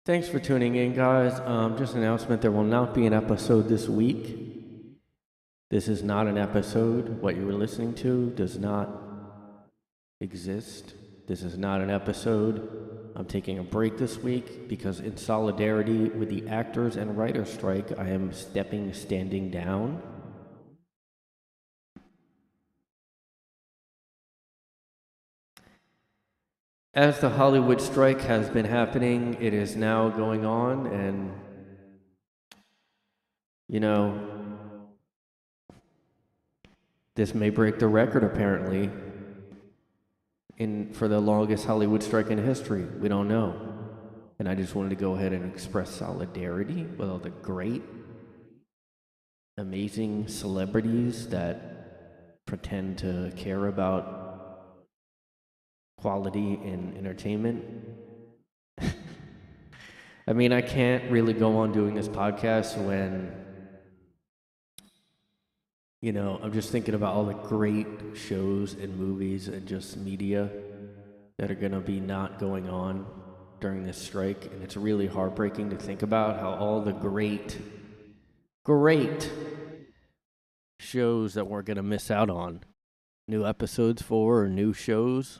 Thanks for tuning in, guys. Just an announcement, there will not be an episode this week. This is not an episode. What you were listening to does not exist. This is not an episode. I'm taking a break this week because, in solidarity with the actors and writers strike, I am standing down. As the Hollywood strike has been happening, it is now going on, and this may break the record apparently for the longest Hollywood strike in history. We don't know. And I just wanted to go ahead and express solidarity with all the great, amazing celebrities that pretend to care about quality in entertainment. I mean, I can't really go on doing this podcast when, I'm just thinking about all the great shows and movies and just media that are going to be not going on during this strike. And it's really heartbreaking to think about how all the great shows that we're going to miss out on, new episodes for, or new shows,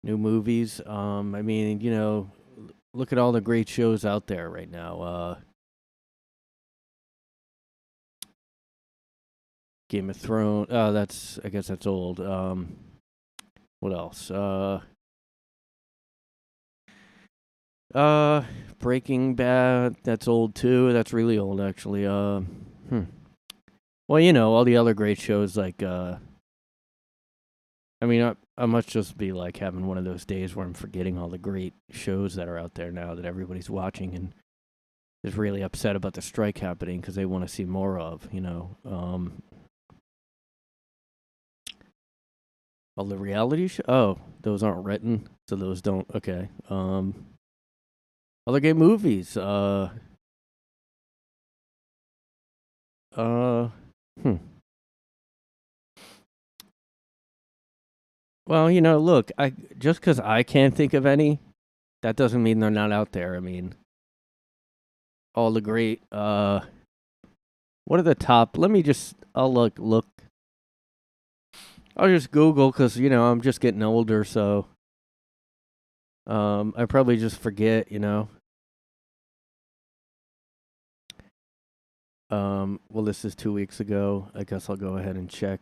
new movies. I mean, look at all the great shows out there right now. Game of Thrones. I guess that's old. What else? Breaking Bad. That's old too. That's really old, actually. Well, all the other great shows like. I must just be like having one of those days where I'm forgetting all the great shows that are out there now that everybody's watching and is really upset about the strike happening because they want to see more of. All the reality shows. Oh, those aren't written, so those don't. Okay. Other gay movies. Well, look, just because I can't think of any, that doesn't mean they're not out there. I mean, all the great. What are the top? I'll look. I'll just Google because I'm just getting older, so I probably just forget. Well, this is 2 weeks ago. I guess I'll go ahead and check.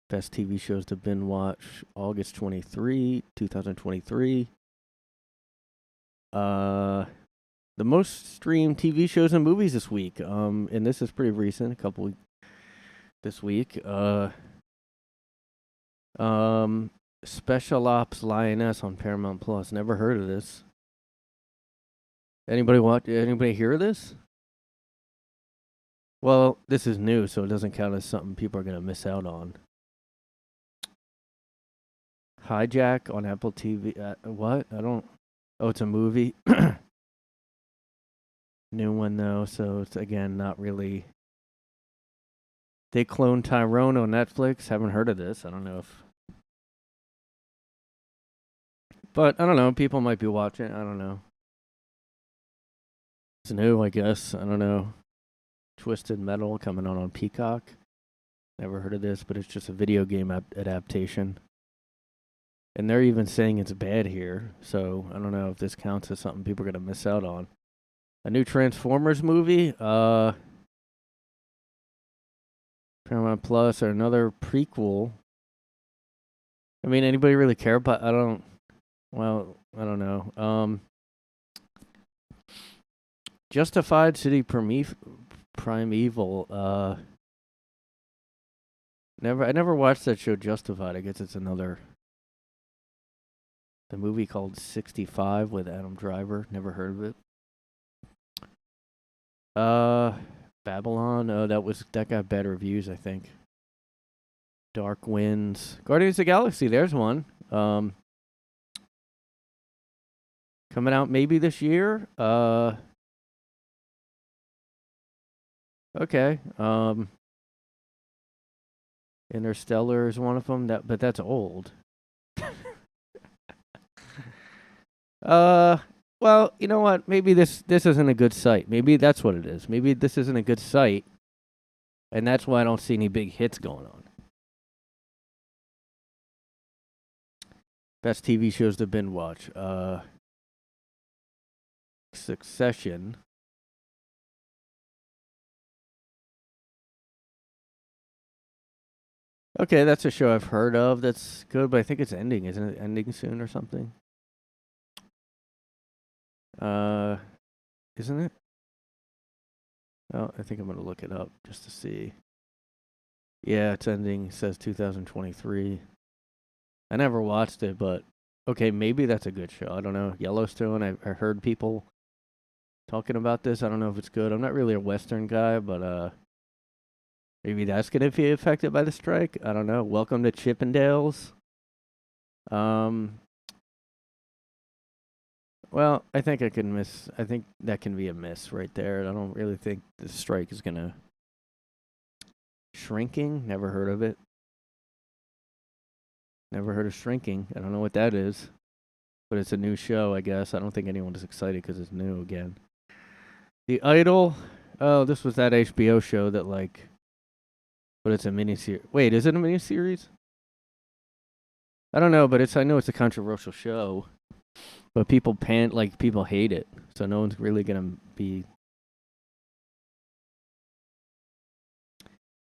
Best TV shows to binge watch, August 23, 2023. The most streamed TV shows and movies this week. And this is pretty recent, this week. Special Ops Lioness on Paramount Plus. Never heard of this. Anybody hear of this? Well, this is new, so it doesn't count as something people are going to miss out on. Hijack on Apple TV. What? Oh, it's a movie. New one, though, so it's, again, not really. They cloned Tyrone on Netflix. Haven't heard of this. I don't know if. But, I don't know. People might be watching. I don't know. It's new, I guess. I don't know. Twisted Metal coming on Peacock. Never heard of this, but it's just a video game adaptation. And they're even saying it's bad here, so I don't know if this counts as something people are going to miss out on. A new Transformers movie, Paramount Plus, or another prequel. I mean, anybody really care about? I don't know. Justified City Primeval. I never watched that show, Justified. I guess it's another. The movie called 65 with Adam Driver. Never heard of it. Babylon. That got bad reviews, I think. Dark Winds. Guardians of the Galaxy. There's one. Coming out maybe this year. Okay. Interstellar is one of them. But that's old. Well, you know what? Maybe this isn't a good site. Maybe that's what it is. Maybe this isn't a good site, and that's why I don't see any big hits going on. Best TV shows to binge watch. Succession. Okay, that's a show I've heard of. That's good, but I think it's ending. Isn't it ending soon or something? Isn't it? Oh, I think I'm gonna look it up just to see. Yeah, it's ending. It says 2023. I never watched it, but okay, maybe that's a good show. I don't know. Yellowstone. I heard people talking about this. I don't know if it's good. I'm not really a Western guy, but maybe that's gonna be affected by the strike. I don't know. Welcome to Chippendales. Well, I think I can miss. I think that can be a miss right there. I don't really think the strike is gonna. Shrinking? Never heard of it. Never heard of Shrinking. I don't know what that is. But it's a new show, I guess. I don't think anyone's excited because it's new again. The Idol. Oh, this was that HBO show that, like. But it's a miniseries. Wait, is it a miniseries? I don't know, but I know it's a controversial show. But people people hate it. So no one's really going to be.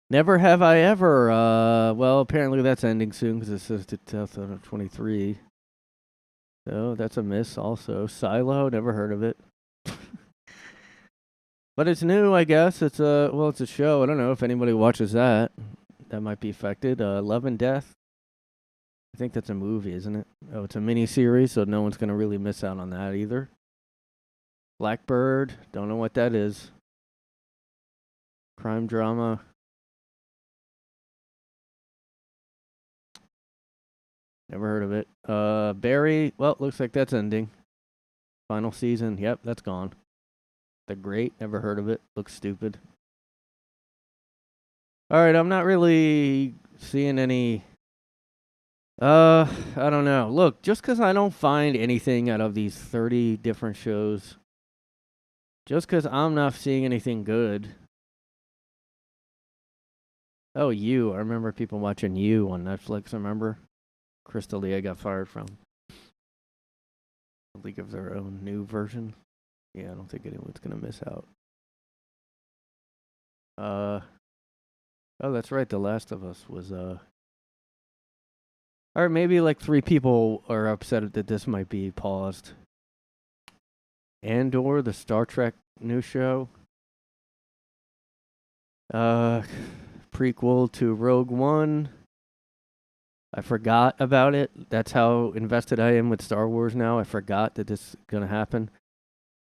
Never Have I Ever. Well, apparently that's ending soon because it says 2023. So that's a miss also. Silo, never heard of it. But it's new, I guess. It's a show. I don't know if anybody watches that. That might be affected. Love and Death. I think that's a movie, isn't it? Oh, it's a mini series, so no one's gonna really miss out on that either. Blackbird, don't know what that is. Crime drama. Never heard of it. Barry, well, looks like that's ending. Final season, yep, that's gone. The Great, never heard of it. Looks stupid. Alright, I'm not really seeing any. I don't know. Look, just because I don't find anything out of these 30 different shows, just because I'm not seeing anything good. Oh, I remember people watching You on Netflix, remember? Crystalia got fired from a League of Their Own new version. Yeah, I don't think anyone's going to miss out. Oh, that's right. The Last of Us was, or maybe like 3 people are upset that this might be paused. Andor, the Star Trek new show. Prequel to Rogue One. I forgot about it. That's how invested I am with Star Wars now. I forgot that this is going to happen.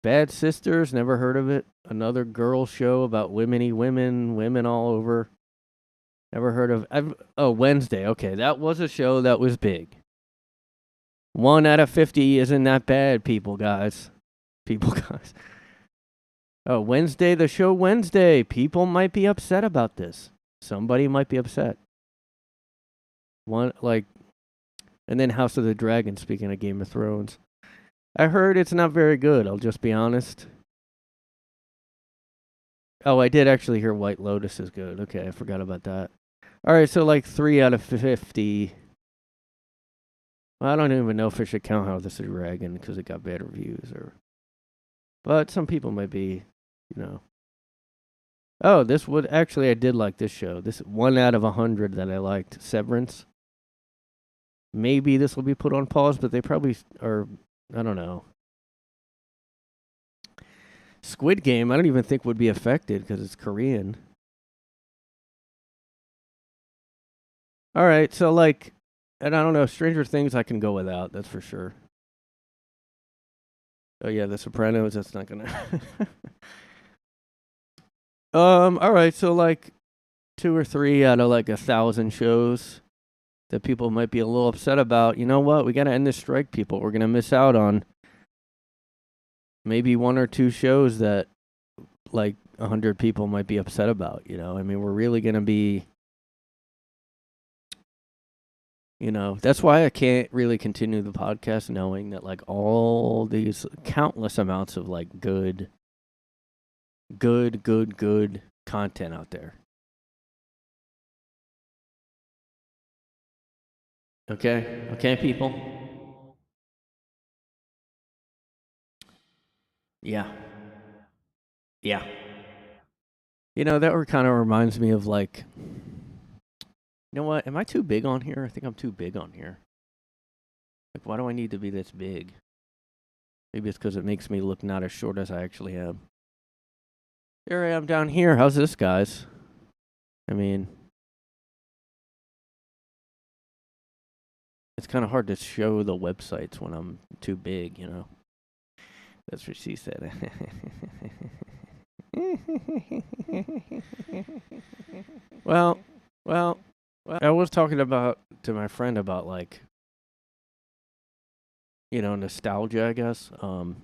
Bad Sisters, never heard of it. Another girl show about women all over. Never heard of. Wednesday. Okay, that was a show that was big. 1 out of 50 isn't that bad, people, guys. Oh, Wednesday, the show Wednesday. People might be upset about this. Somebody might be upset. And then House of the Dragon, speaking of Game of Thrones. I heard it's not very good, I'll just be honest. Oh, I did actually hear White Lotus is good. Okay, I forgot about that. Alright, so like 3 out of 50. Well, I don't even know if I should count House of the Dragon because it got bad reviews. But some people might be, you know. Oh, I did like this show. This 1 out of 100 that I liked. Severance. Maybe this will be put on pause, but they probably are. I don't know. Squid Game, I don't even think would be affected because it's Korean. All right, so and I don't know, Stranger Things I can go without, that's for sure. Oh yeah, The Sopranos, that's not gonna. All right, so 2 or 3 out of 1,000 shows that people might be a little upset about. You know what? We gotta end this strike, people. We're gonna miss out on maybe 1 or 2 shows that 100 people might be upset about. I mean, we're really gonna be. You know, that's why I can't really continue the podcast knowing that like all these countless amounts of like good content out there. Okay, people. Yeah. Yeah. You know, that kind of reminds me of like, you know what? Am I too big on here? I think I'm too big on here. Like, why do I need to be this big? Maybe it's because it makes me look not as short as I actually am. Here I am down here. How's this, guys? I mean, it's kind of hard to show the websites when I'm too big, you know? That's what she said. well, I was talking to my friend about like, you know, nostalgia, I guess. You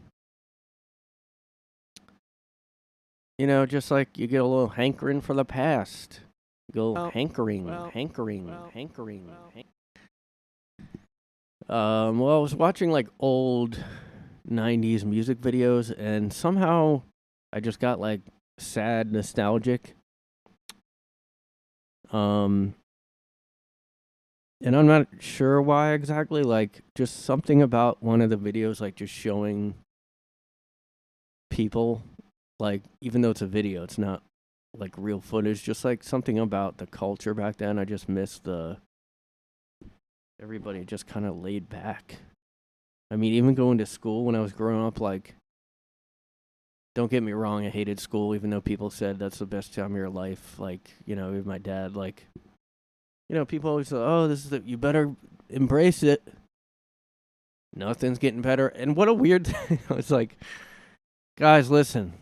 know, just like you get a little hankering for the past. You go hankering. Well, I was watching like old 90s music videos and somehow I just got like sad nostalgic. And I'm not sure why exactly, like just something about one of the videos like just showing people, like even though it's a video, it's not like real footage, just like something about the culture back then. I just miss everybody just kind of laid back. I mean, even going to school when I was growing up, like, don't get me wrong, I hated school, even though people said that's the best time of your life. Like, you know, even my dad, like, you know, people always say, oh, you better embrace it. Nothing's getting better. And what a weird thing. It's like, guys, listen.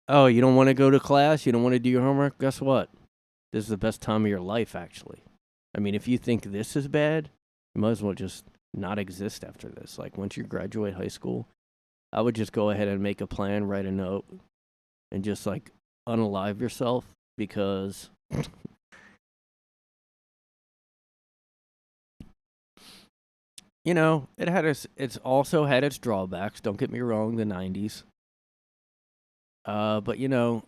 Oh, you don't want to go to class? You don't want to do your homework? Guess what? This is the best time of your life, actually. I mean, if you think this is bad, you might as well just not exist after this. Like, once you graduate high school, I would just go ahead and make a plan, write a note, and just, like, unalive yourself because... you know, it's also had its drawbacks. Don't get me wrong, the 90s. But, you know,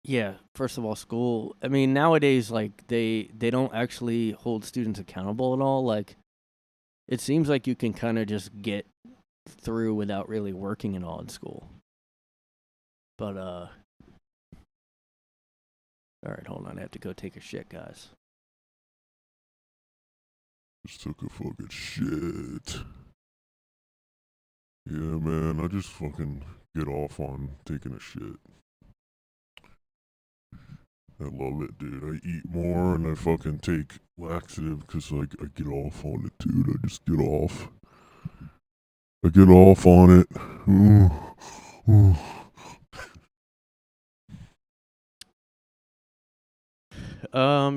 yeah, first of all, school. I mean, nowadays, like, they don't actually hold students accountable at all. Like, it seems like you can kind of just get through without really working at all in school. But, all right, hold on. I have to go take a shit, guys. Just took a fucking shit. Yeah, man, I just fucking get off on taking a shit. I love it, dude. I eat more and I fucking take laxative because, like, I get off on it, dude. I just get off. I get off on it. Ooh. Ooh.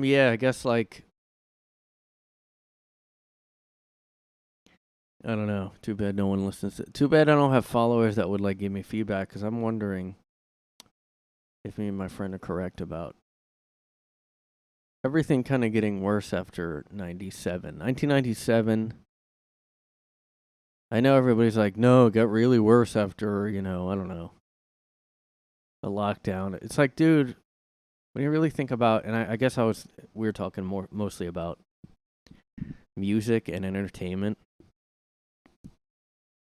Yeah, I guess, like, I don't know. Too bad no one listens. Too bad I don't have followers that would, like, give me feedback, because I'm wondering if me and my friend are correct about everything kind of getting worse after 97. 1997, I know everybody's like, no, it got really worse after, you know, I don't know, the lockdown. It's like, dude, when you really think about, and I guess we were talking mostly about music and entertainment.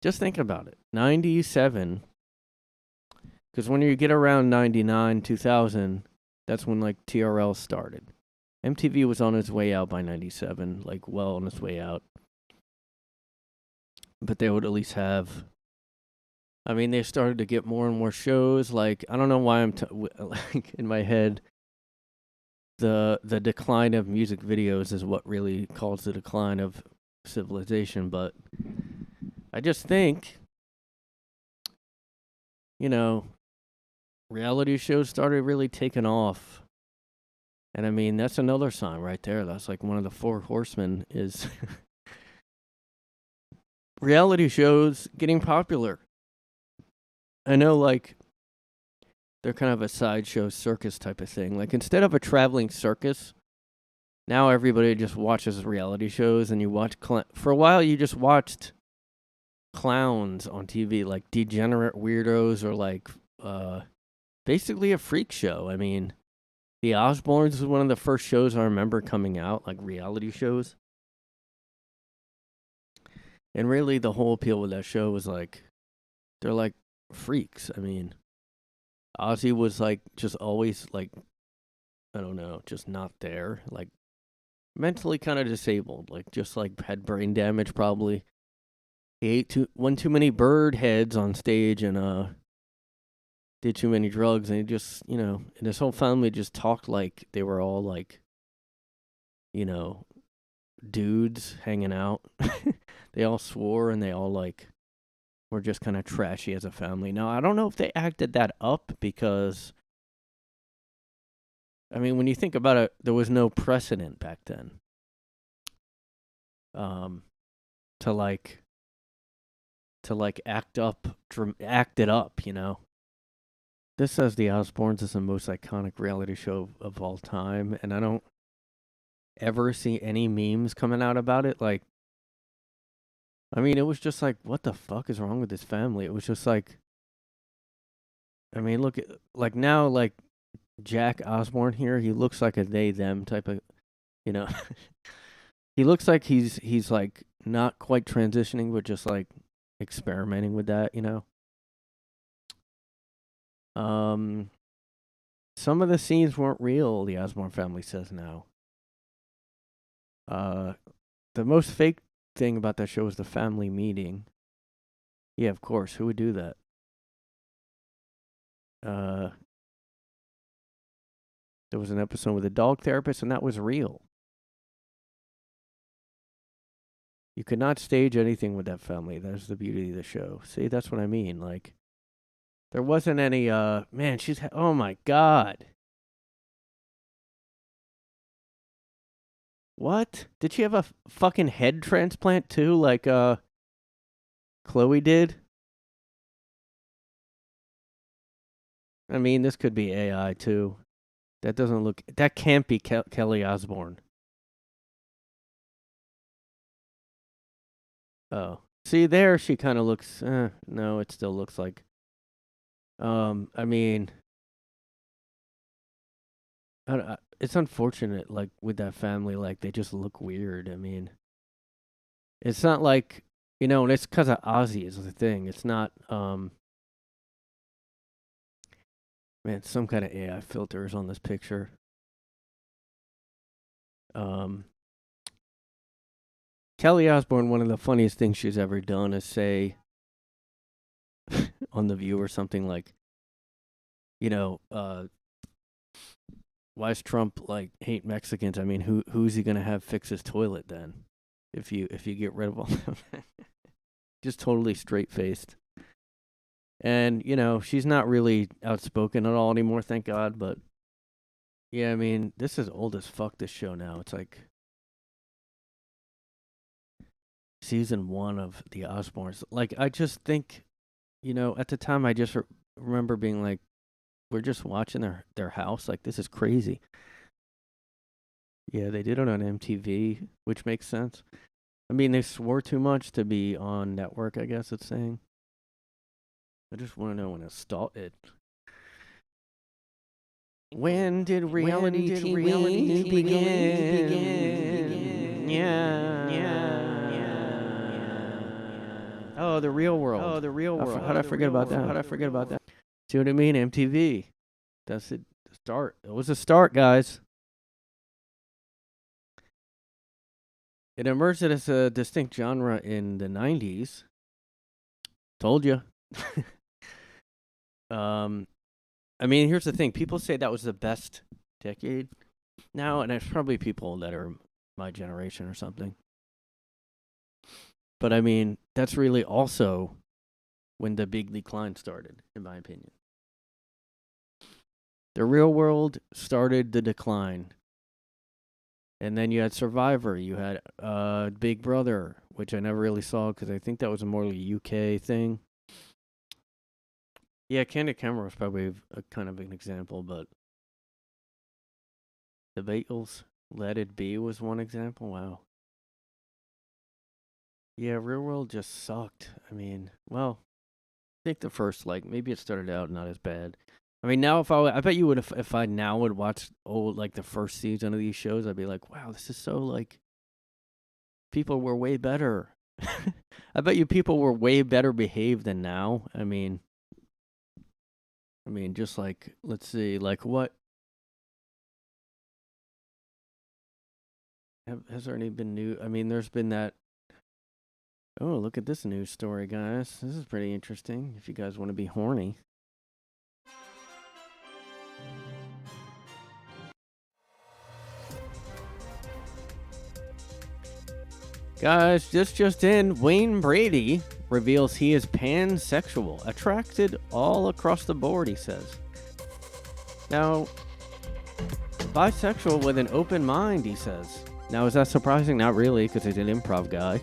Just think about it. 97, because when you get around 99, 2000, that's when, like, TRL started. MTV was on its way out by 97, like, well on its way out. But they would at least have... I mean, they started to get more and more shows. Like, I don't know why like, in my head, the decline of music videos is what really caused the decline of civilization. But I just think, you know, reality shows started really taking off. And I mean, that's another sign right there. That's like one of the four horsemen is reality shows getting popular. I know, like, they're kind of a sideshow circus type of thing. Like, instead of a traveling circus, Now everybody just watches reality shows, and you watch for a while. You just watched clowns on TV, like degenerate weirdos, or like basically a freak show. I mean, the Osbournes was one of the first shows I remember coming out, like reality shows. And really, the whole appeal with that show was like, they're like freaks. I mean, Ozzy was like just always like, I don't know, just not there. Like mentally kind of disabled, like just like had brain damage probably. He ate one too many bird heads on stage and did too many drugs, and he just, and his whole family just talked like they were all like, you know, dudes hanging out. They all swore, and they all like were just kind of trashy as a family. Now, I don't know if they acted that up because, I mean, when you think about it, there was no precedent back then. To like act it up, This says the Osbournes is the most iconic reality show of all time, and I don't ever see any memes coming out about it. Like, I mean, it was just like, what the fuck is wrong with this family? It was just like, I mean, look at, like, now, like, Jack Osbourne here, he looks like a they-them type of, you know. He looks like he's like not quite transitioning, but just like experimenting with that, Some of the scenes weren't real, the Osbourne family says now. The most fake thing about that show was the family meeting. Yeah, of course. Who would do that? There was an episode with a dog therapist, and that was real. You could not stage anything with that family. That's the beauty of the show. See, that's what I mean. Like, there wasn't any, man, oh my God. What? Did she have a fucking head transplant too, like Chloe did? I mean, this could be AI too. That can't be Kelly Osbourne. Oh. See, there she kind of looks, no, it still looks like, I mean, it's unfortunate, like, with that family, like, they just look weird. I mean, it's not like, and it's because of Ozzy is the thing. It's not, man, some kind of AI filters on this picture. Kelly Osbourne, one of the funniest things she's ever done is say on The View or something like, why does Trump like hate Mexicans? I mean, who's he gonna have fix his toilet then? If you get rid of all of them, just totally straight faced. And she's not really outspoken at all anymore, thank God. But yeah, I mean, this is old as fuck. This show now, it's like season 1 of the Osbournes. Like, I just think, at the time, I just remember being like, we're just watching their house. Like, this is crazy. Yeah, they did it on MTV, which makes sense. I mean, they swore too much to be on network, I guess it's saying. I just want to know when it started. When did reality TV begin? Yeah. Oh, the real world. How'd I forget about that? See what I mean? MTV. That's it. The start. It was a start, guys. It emerged as a distinct genre in the 90s. Told you. I mean, here's the thing. People say that was the best decade now, and there's probably people that are my generation or something. But I mean, that's really also when the big decline started, in my opinion. The Real World started the decline. And then you had Survivor. You had Big Brother, which I never really saw because I think that was a more UK thing. Yeah, Candid Camera was probably a kind of an example, but the Beatles, Let It Be was one example. Wow. Yeah, Real World just sucked. I mean, well, I think the first, like, maybe it started out not as bad. I mean, now I bet you would, if I now would watch old, like, the first season of these shows, I'd be like, wow, this is so, like, people were way better. I bet you people were way better behaved than now. I mean, just like, let's see, like, what has there any been new? I mean, there's been that. Oh, look at this news story, guys. This is pretty interesting. If you guys want to be horny. Guys, this just in, Wayne Brady reveals he is pansexual, attracted all across the board, he says. Now, bisexual with an open mind, he says. Now, is that surprising? Not really, because he's an improv guy.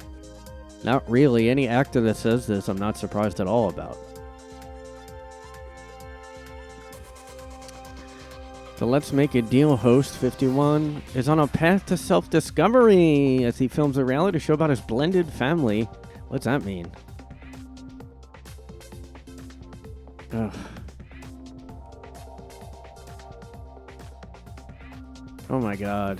Not really. Any actor that says this, I'm not surprised at all about. The Let's Make a Deal host, 51, is on a path to self-discovery as he films a reality show about his blended family. What's that mean? Ugh. Oh my God.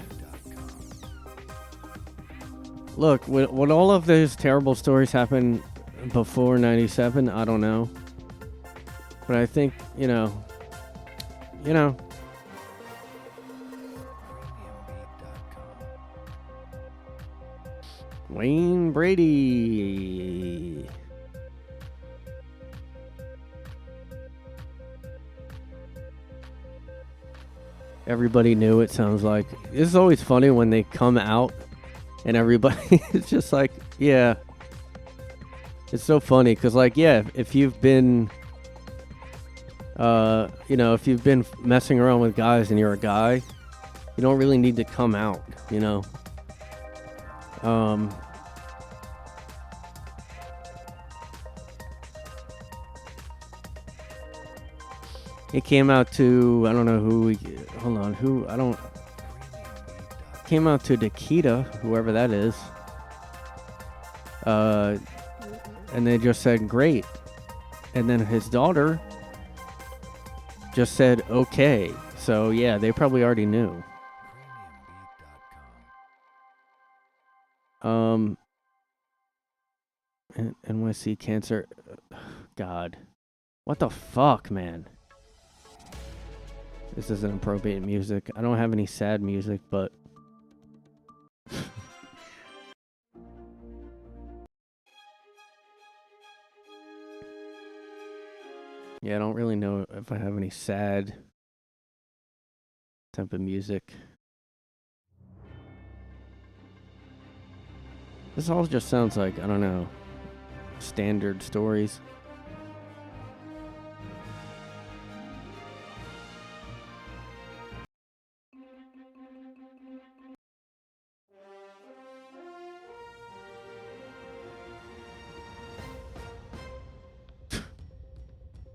Look, would all of these terrible stories happen before 97? I don't know. But I think, you know. Wayne Brady. Everybody knew, it sounds like. This is always funny when they come out and everybody is just like, yeah. It's so funny because, like, yeah, if you've been, if you've been messing around with guys and you're a guy, you don't really need to come out, you know. It came out to, I don't know who, came out to Nikita, whoever that is. And they just said, great. And then his daughter just said, okay. So, yeah, they probably already knew. NYC Cancer. God. What the fuck, man? This isn't appropriate music. I don't have any sad music, but... yeah, I don't really know if I have any sad type of music. This all just sounds like, I don't know, standard stories.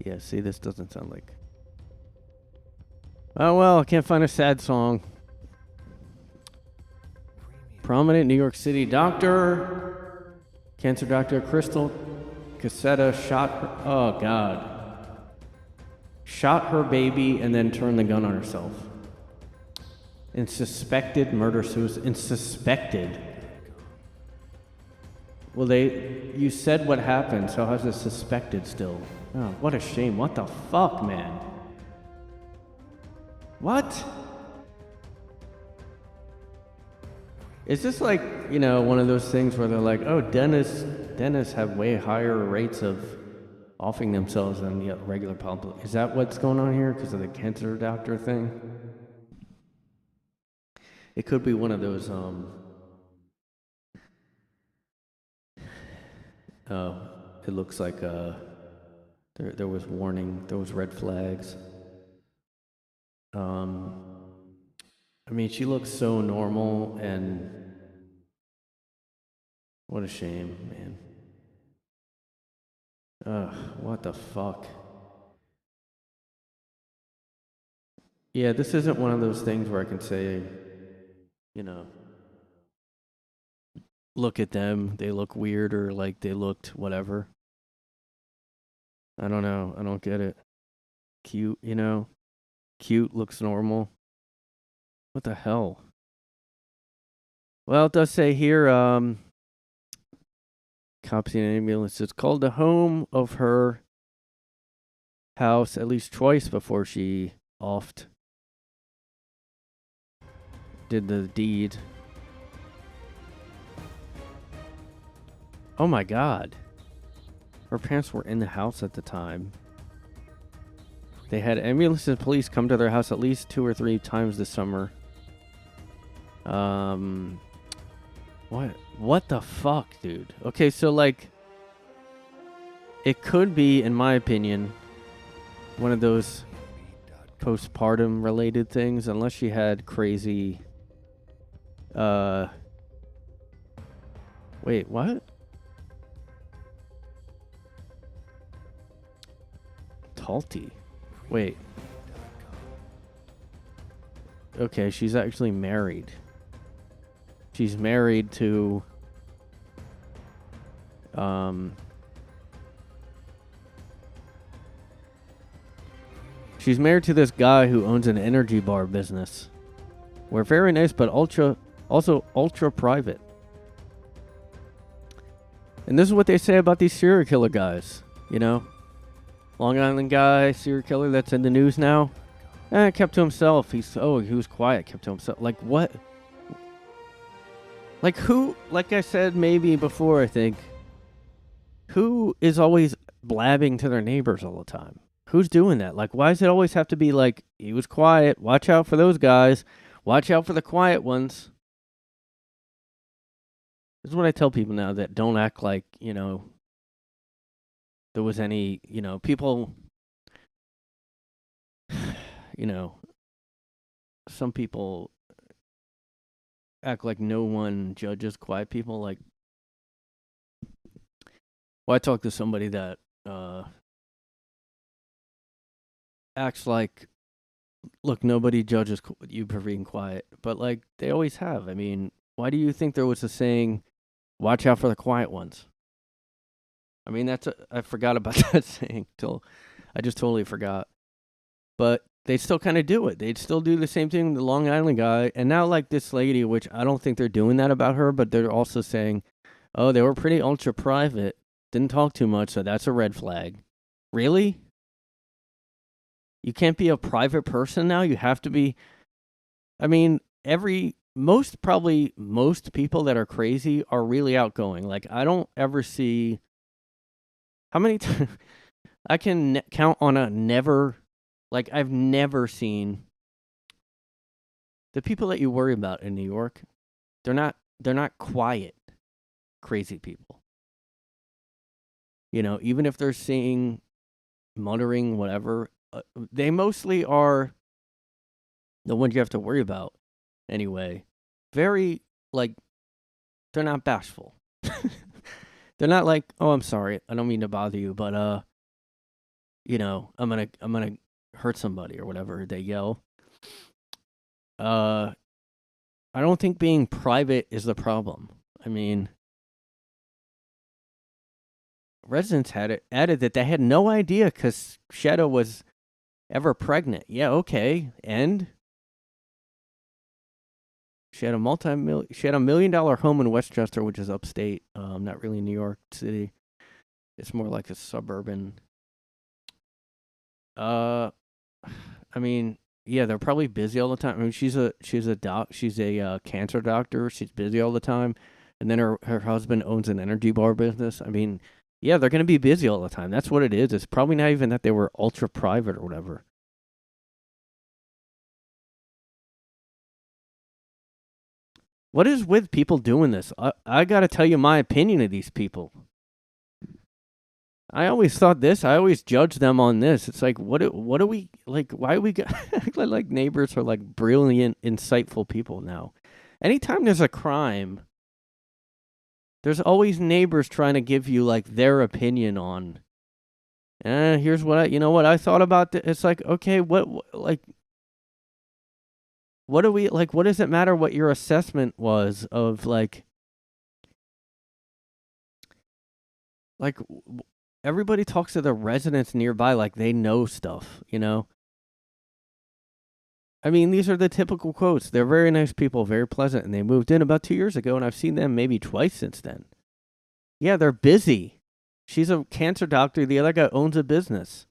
Yeah, see, this doesn't sound like... oh, well, I can't find a sad song. Prominent New York City doctor, cancer doctor Crystal Cassetta shot her... oh, God. Shot her baby and then turned the gun on herself. In suspected murder-suicide... in suspected... well, you said what happened, so how's it suspected still? Oh, what a shame. What the fuck, man? What? Is this like, one of those things where they're like, oh, dentists have way higher rates of offing themselves than the regular public? Is that what's going on here because of the cancer doctor thing? It could be one of those, it looks like, there was warning, there was red flags. I mean, she looks so normal, and what a shame, man. Ugh, what the fuck? Yeah, this isn't one of those things where I can say, you know, look at them, they look weird or like they looked whatever. I don't know. I don't get it. Cute, you know? Cute looks normal. What the hell? Well, it does say here, cops in an ambulance. It's called the home of her house at least twice before she oft did the deed. Oh my god. Her parents were in the house at the time. They had ambulances and police come to their house at least 2 or 3 times this summer. What the fuck, dude? Okay, so like, it could be, in my opinion, one of those postpartum related things, unless she had crazy, wait, what? Talty. Wait. Okay, she's actually married. She's married to she's married to this guy who owns an energy bar business. We're very nice, but ultra private. And this is what they say about these serial killer guys, you know? Long Island guy, serial killer that's in the news now. Kept to himself. He was quiet, kept to himself. Like, what? Like, who, like I said maybe before, I think, who is always blabbing to their neighbors all the time? Who's doing that? Like, why does it always have to be like, he was quiet, watch out for those guys, watch out for the quiet ones? This is what I tell people now, that don't act like, you know, there was any, you know, people, you know, some people act like no one judges quiet people. Like, well, I talked to somebody that acts like, look, nobody judges you for being quiet, but like they always have. I mean, why do you think there was a saying, watch out for the quiet ones? I mean, I forgot about that saying I just totally forgot. But they still kind of do it. They'd still do the same thing with the Long Island guy. And now, like, this lady, which I don't think they're doing that about her, but they're also saying, oh, they were pretty ultra private, didn't talk too much, so that's a red flag. Really? You can't be a private person now? You have to be. I mean, most people that are crazy are really outgoing. Like, I don't ever see. How many times? I can count on a never. Like, I've never seen the people that you worry about in New York. They're not quiet, crazy people. You know, even if they're seeing, muttering, whatever, they mostly are the ones you have to worry about. Anyway, very, like, they're not bashful. They're not like, oh, I'm sorry, I don't mean to bother you, but you know, I'm gonna hurt somebody or whatever they yell. I don't think being private is the problem. I mean, residents added that they had no idea because Shadow was ever pregnant. Yeah, okay, and she had a $1 million home in Westchester, which is upstate, not really New York City. It's more like a suburban. I mean, yeah, they're probably busy all the time. I mean, she's a cancer doctor. She's busy all the time, and then her husband owns an energy bar business. I mean, yeah, they're gonna be busy all the time. That's what it is. It's probably not even that they were ultra private or whatever. What is with people doing this? I gotta tell you my opinion of these people. I always thought this. I always judge them on this. It's like, what do we, like, why do we like neighbors are like brilliant, insightful people now. Anytime there's a crime, there's always neighbors trying to give you like their opinion on, here's what I thought about this. It's like, okay, what like, What do we like? What does it matter what your assessment was of like everybody talks to the residents nearby like they know stuff, you know? I mean, these are the typical quotes. They're very nice people, very pleasant, and they moved in about 2 years ago, and I've seen them maybe twice since then. Yeah, they're busy. She's a cancer doctor. The other guy owns a business.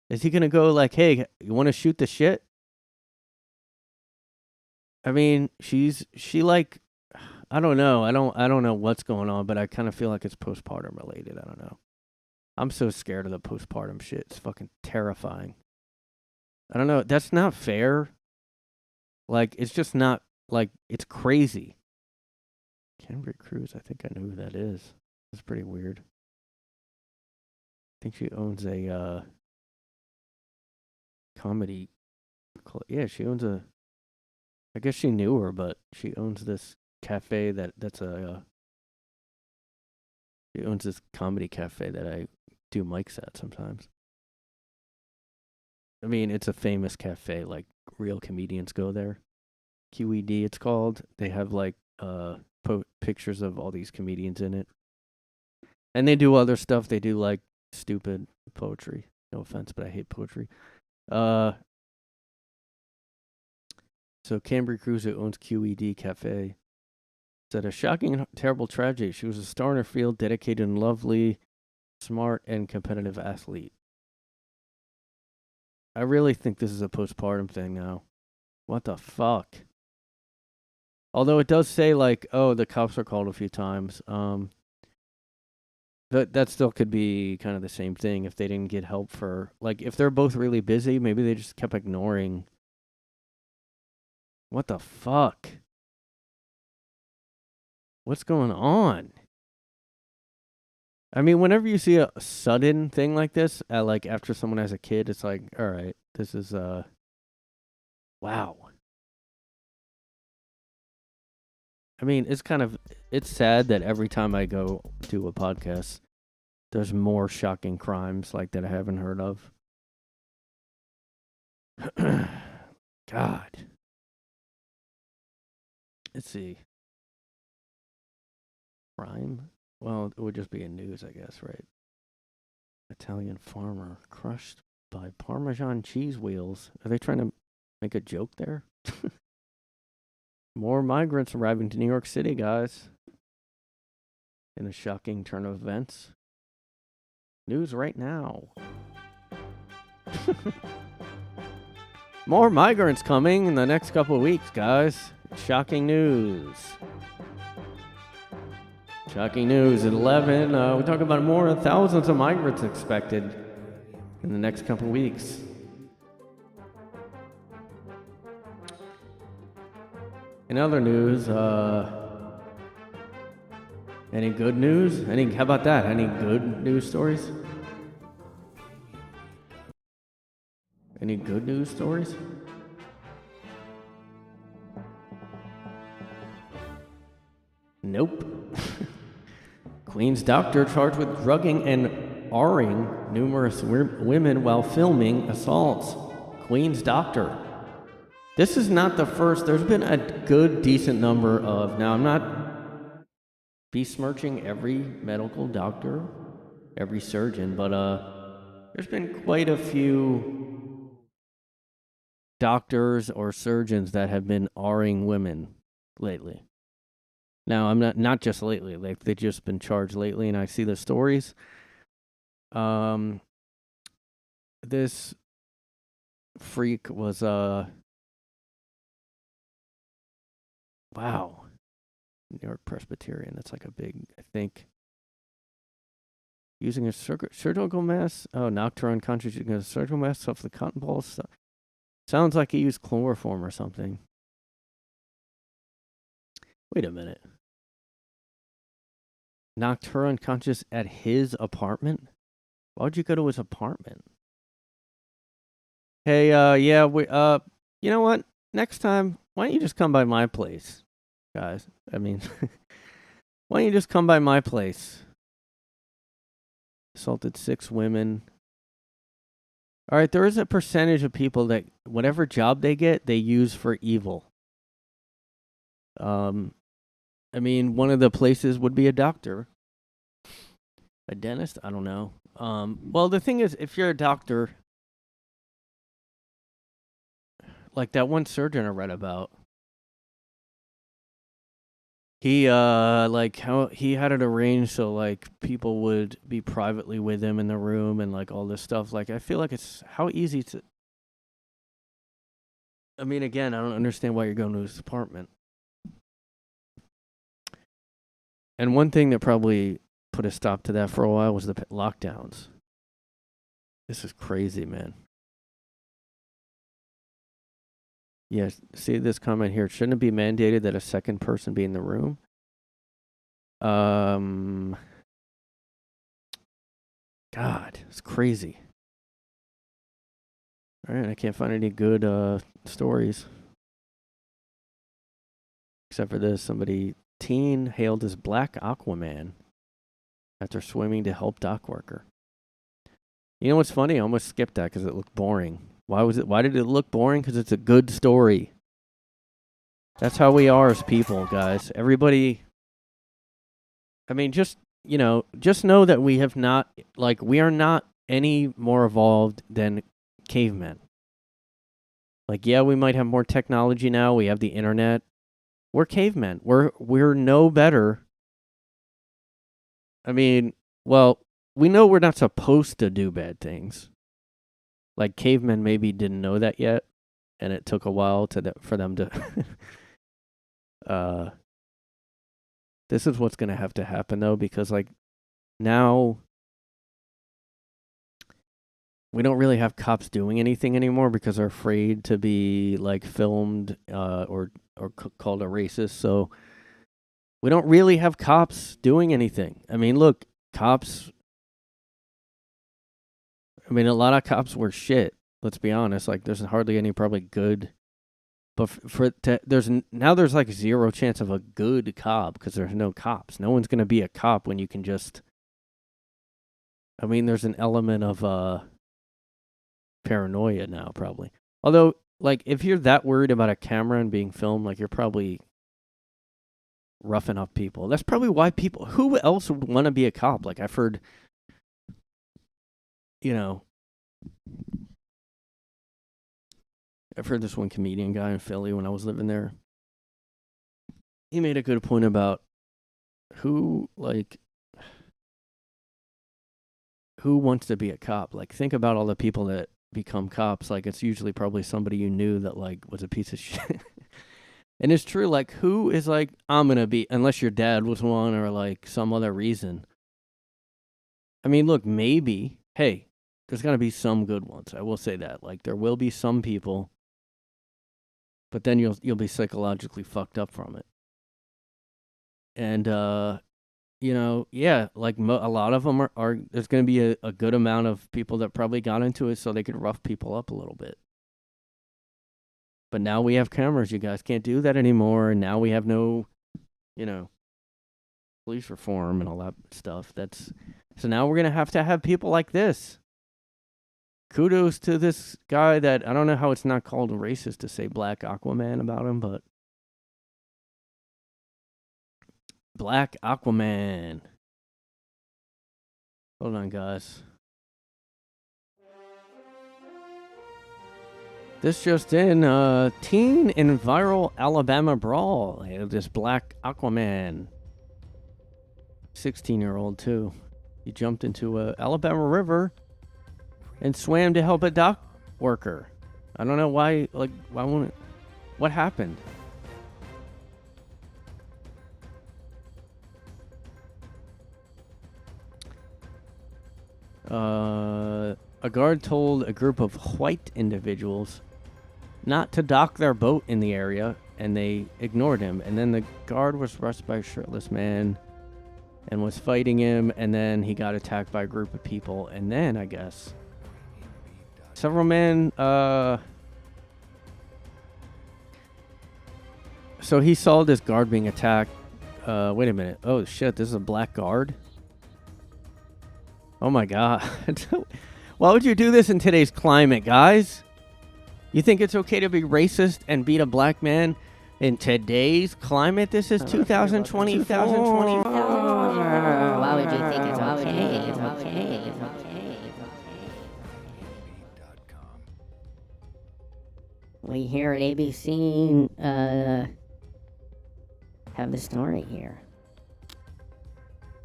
Is he gonna go like, hey, you want to shoot the shit? I mean, she like, I don't know. I don't know what's going on, but I kind of feel like it's postpartum related. I don't know. I'm so scared of the postpartum shit. It's fucking terrifying. I don't know. That's not fair. Like, it's just not, like, it's crazy. Cambridge Cruz, I think I know who that is. That's pretty weird. I think she owns a comedy. Yeah, she owns a. I guess she knew her, but she owns this cafe that's a. She owns this comedy cafe that I do mics at sometimes. I mean, it's a famous cafe. Like, real comedians go there. QED, it's called. They have like pictures of all these comedians in it, and they do other stuff. They do like stupid poetry. No offense, but I hate poetry. So Cambry Cruz, who owns QED Cafe, said a shocking and terrible tragedy. She was a star in her field, dedicated and lovely, smart and competitive athlete. I really think this is a postpartum thing now. What the fuck? Although it does say like, oh, the cops are called a few times. That still could be kind of the same thing if they didn't get help for, like, if they're both really busy, maybe they just kept ignoring. What the fuck? What's going on? I mean, whenever you see a sudden thing like this, like after someone has a kid, it's like, all right, this is wow. I mean, it's sad that every time I go do a podcast, there's more shocking crimes like that I haven't heard of. God. Let's see. Crime? Well, it would just be in news, I guess, right? Italian farmer crushed by Parmesan cheese wheels. Are they trying to make a joke there? More migrants arriving to New York City, guys. In a shocking turn of events. News right now. More migrants coming in the next couple of weeks, guys. Shocking news. Shocking news at 11. We talk about more than thousands of migrants expected in the next couple of weeks. In other news, any good news? How about that? Any good news stories? Any good news stories? Nope. Queen's doctor charged with drugging and R-ing numerous women while filming assaults. Queen's doctor. This is not the first. There's been a good, decent number of. Now, I'm not besmirching every medical doctor, every surgeon, but there's been quite a few doctors or surgeons that have been R-ing women lately. Now, I'm not just lately. Like, they've just been charged lately, and I see the stories. This freak was wow. New York Presbyterian. That's like a big, I think. Using a surgical mask. Oh, knocked her unconscious using a surgical mask off the cotton balls. Sounds like he used chloroform or something. Wait a minute. Knocked her unconscious at his apartment? Why would you go to his apartment? Hey, yeah, you know what? Next time, why don't you just come by my place, guys? I mean, why don't you just come by my place? Assaulted 6 women. All right, there is a percentage of people that whatever job they get, they use for evil. I mean, one of the places would be a doctor. A dentist? I don't know. Well, the thing is, if you're a doctor, like that one surgeon I read about, he like how he had it arranged so like people would be privately with him in the room and like all this stuff. Like I feel like it's how easy to. I mean, again, I don't understand why you're going to his apartment. And one thing that probably put a stop to that for a while was the lockdowns. This is crazy, man. Yes, see this comment here. Shouldn't it be mandated that a second person be in the room? God, it's crazy. All right, I can't find any good stories. Except for this, teen hailed as Black Aquaman after swimming to help dock worker. You know what's funny? I almost skipped that because it looked boring. Why did it look boring? Because it's a good story. That's how we are as people, guys. Everybody, I mean, just know that we are not any more evolved than cavemen. Like, yeah, we might have more technology now. We have the internet. We're cavemen. We're no better. I mean, well, we know we're not supposed to do bad things. Like cavemen maybe didn't know that yet, and it took a while for them to. This is what's gonna have to happen though, because like now we don't really have cops doing anything anymore because they're afraid to be like filmed or called a racist. So we don't really have cops doing anything. I mean, look, cops. I mean, a lot of cops were shit. Let's be honest. Like, there's hardly any probably good. But there's like zero chance of a good cop because there's no cops. No one's gonna be a cop when you can just. I mean, there's an element of paranoia now, probably. Although, like, if you're that worried about a camera and being filmed, like, you're probably roughing up people. That's probably why people. Who else would want to be a cop? Like, I've heard. I've heard this one comedian guy in Philly when I was living there. He made a good point about who wants to be a cop. Like, think about all the people that become cops. Like, it's usually probably somebody you knew that, like, was a piece of shit. And it's true, like, who is like, I'm going to be, unless your dad was one or, like, some other reason. I mean, look, maybe, hey, there's got to be some good ones. I will say that. Like, there will be some people, but then you'll be psychologically fucked up from it. And, yeah, like a lot of them are there's going to be a good amount of people that probably got into it so they could rough people up a little bit. But now we have cameras. You guys can't do that anymore. And now we have no, police reform and all that stuff. So now we're going to have people like this. Kudos to this guy that, I don't know how it's not called racist to say Black Aquaman about him, but Black Aquaman. Hold on, guys. This just in, teen in viral Alabama brawl. This Black Aquaman. 16-year-old, too. He jumped into a Alabama river and swam to help a dock worker. I don't know why, why won't it? What happened? A guard told a group of white individuals not to dock their boat in the area, and they ignored him. And then the guard was rushed by a shirtless man and was fighting him, and then he got attacked by a group of people, and then, I guess, several men, so he saw this guard being attacked. Wait a minute. Oh, shit, this is a black guard? Oh, my God. Why would you do this in today's climate, guys? You think it's okay to be racist and beat a black man in today's climate? This is 2020. Why would you think it's okay? It's okay. It's okay. We here at ABC have the story here.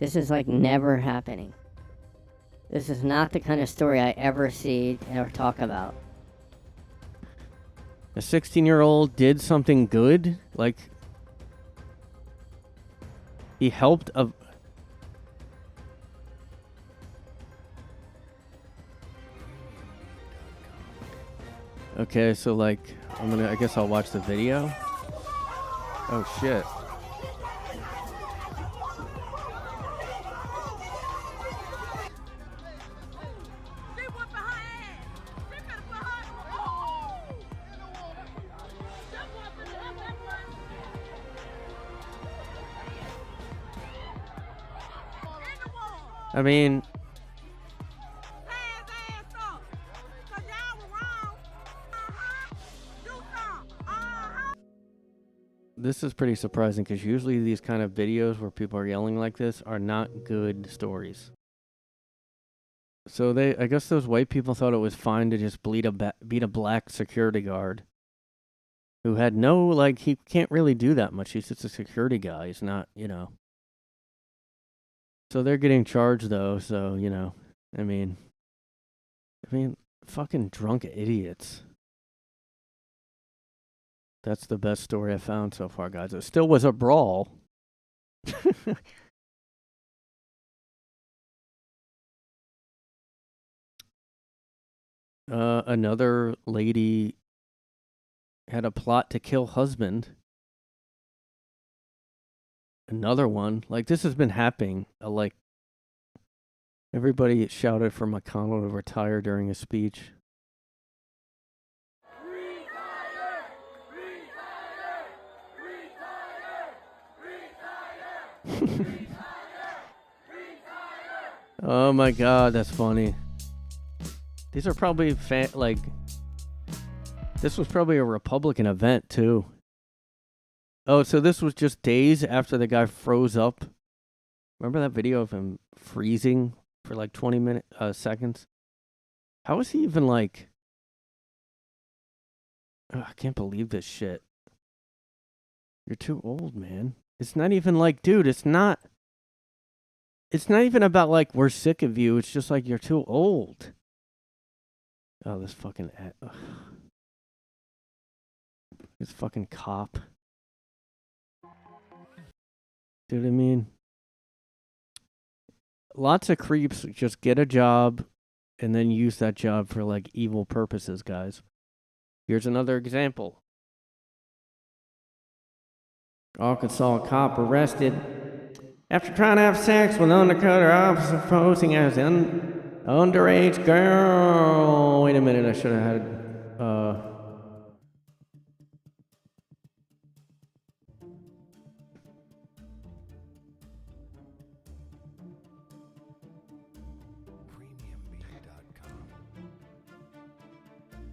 This is like never happening. This is not the kind of story I ever see or talk about. A 16-year-old did something good, like he helped a... Okay, so like, I guess I'll watch the video. Oh shit. I mean, this is pretty surprising because usually these kind of videos where people are yelling like this are not good stories. So I guess those white people thought it was fine to just beat a black security guard who had no, like, he can't really do that much. He's just a security guy. He's not, you know. So they're getting charged though, so, you know, I mean, fucking drunk idiots. That's the best story I found so far, guys. It still was a brawl. Another lady had a plot to kill husband. Another one. Like, this has been happening. Like, everybody shouted for McConnell to retire during his speech. Oh my god, that's funny. These are probably like, this was probably a Republican event too. Oh, so this was just days after the guy froze up. Remember that video of him freezing for like 20 seconds? How is he even like... Ugh, I can't believe this shit. You're too old, man. It's not even like, dude, it's not even about like, we're sick of you. It's just like, you're too old. Oh, this fucking... This fucking cop. Dude, I mean... Lots of creeps just get a job and then use that job for like evil purposes, guys. Here's another example. Arkansas cop arrested after trying to have sex with undercover officer posing as an underage girl. Wait a minute, I should have had...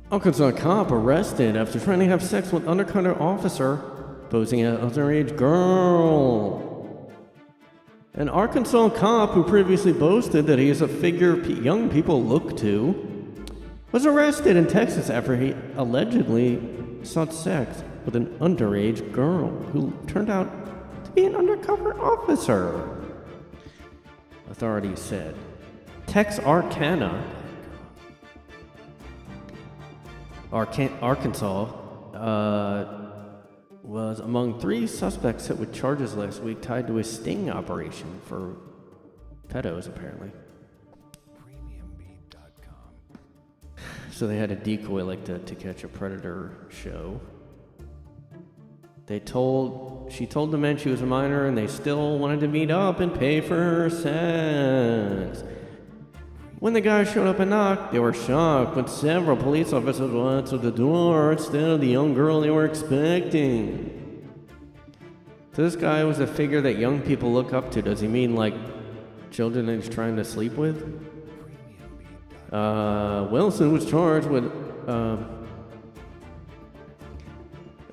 Arkansas cop arrested after trying to have sex with undercover officer posing as an underage girl. An Arkansas cop who previously boasted that he is a figure young people look to was arrested in Texas after he allegedly sought sex with an underage girl who turned out to be an undercover officer, authorities said. Texarkana, Arkansas, was among 3 suspects hit with charges last week tied to a sting operation for pedos, apparently. So they had a decoy like that to catch a predator show. She told the men she was a minor and they still wanted to meet up and pay for her sex. When the guys showed up and knocked, they were shocked when several police officers went to the door instead of the young girl they were expecting. So this guy was a figure that young people look up to. Does he mean like children that he's trying to sleep with? Wilson was charged with,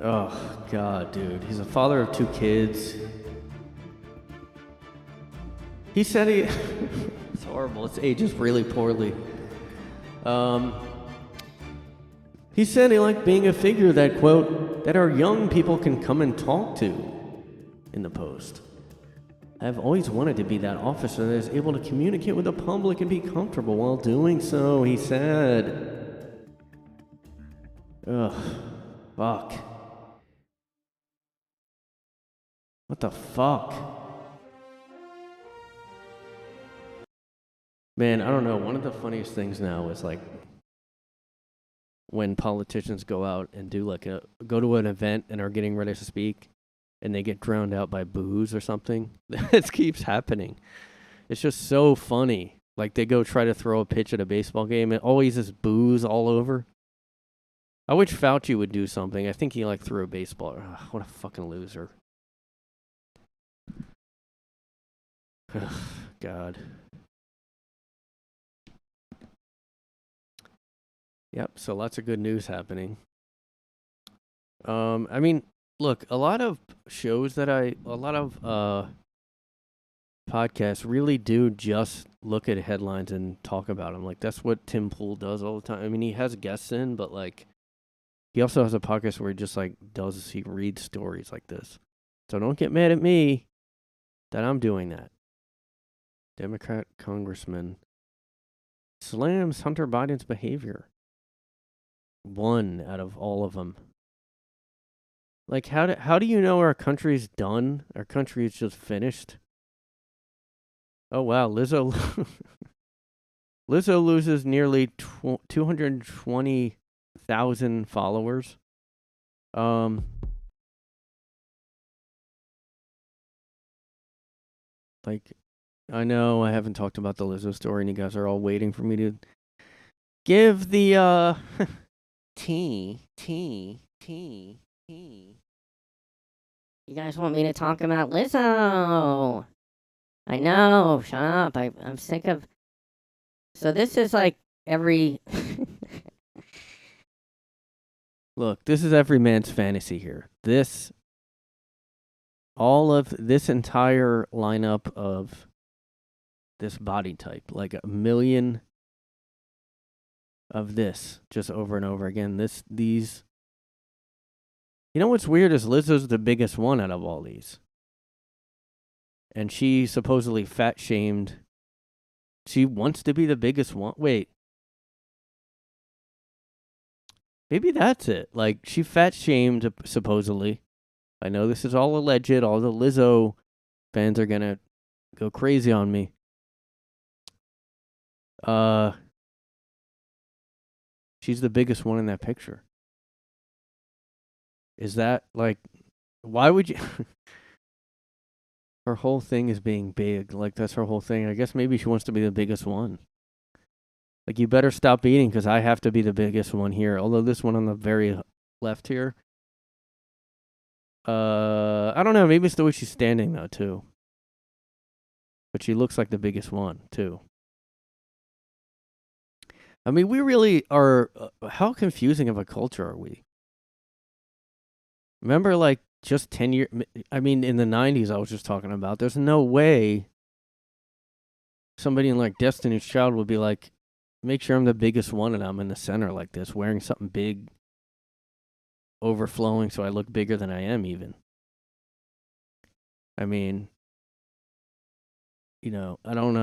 oh, God, dude. He's a father of 2 kids. He said he... It's horrible. It's ages really poorly. He said he liked being a figure that, quote, that our young people can come and talk to, in the post. I've always wanted to be that officer that is able to communicate with the public and be comfortable while doing so, he said. Ugh. Fuck. What the fuck? Man, I don't know. One of the funniest things now is like when politicians go out and do like go to an event and are getting ready to speak and they get drowned out by booze or something. That keeps happening. It's just so funny. Like they go try to throw a pitch at a baseball game and always is booze all over. I wish Fauci would do something. I think he like threw a baseball. Ugh, what a fucking loser. God. Yep, so lots of good news happening. I mean, look, a lot of shows that a lot of podcasts really do just look at headlines and talk about them. Like, that's what Tim Pool does all the time. I mean, he has guests in, but, like, he also has a podcast where he just, like, he reads stories like this. So don't get mad at me that I'm doing that. Democrat congressman slams Hunter Biden's behavior. 1 out of all of them. Like, how do you know our country's done? Our country is just finished? Oh, wow. Lizzo loses nearly 220,000 followers. Like, I know I haven't talked about the Lizzo story, and you guys are all waiting for me to give the, T. You guys want me to talk about Lizzo? I know. Shut up. I'm sick of... So this is like every... Look, this is every man's fantasy here. All of this entire lineup of this body type, like 1 million of this, just over and over again. These. You know what's weird is Lizzo's the biggest one out of all these. And she supposedly fat shamed. She wants to be the biggest one. Wait. Maybe that's it. Like, she fat shamed, supposedly. I know this is all alleged. All the Lizzo fans are gonna go crazy on me. She's the biggest one in that picture. Is that, like, why would you... Her whole thing is being big. Like, that's her whole thing. I guess maybe she wants to be the biggest one. Like, you better stop eating because I have to be the biggest one here. Although this one on the very left here... I don't know. Maybe it's the way she's standing, though, too. But she looks like the biggest one, too. I mean, we really are... how confusing of a culture are we? Remember, like, just 10 years... I mean, in the 90s, I was just talking about. There's no way somebody in, like, Destiny's Child would be like, make sure I'm the biggest one and I'm in the center like this, wearing something big, overflowing so I look bigger than I am even. I mean, you know, I don't...